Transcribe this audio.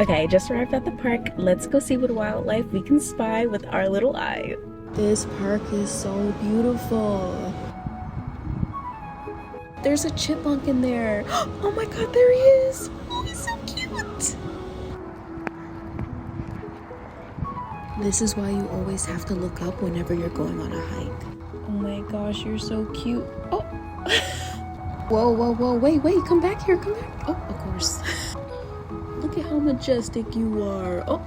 Okay, just arrived at the park. Let's go see what wildlife we can spy with our little eye. This park is so beautiful. There's a chipmunk in there. Oh my god, there he is. Oh, he's so cute. This is why you always have to look up whenever you're going on a hike. Oh my gosh, you're so cute. Oh. Whoa, whoa, whoa. Wait, come back here. Come back. Oh, of course. Look at how majestic you are. Oh,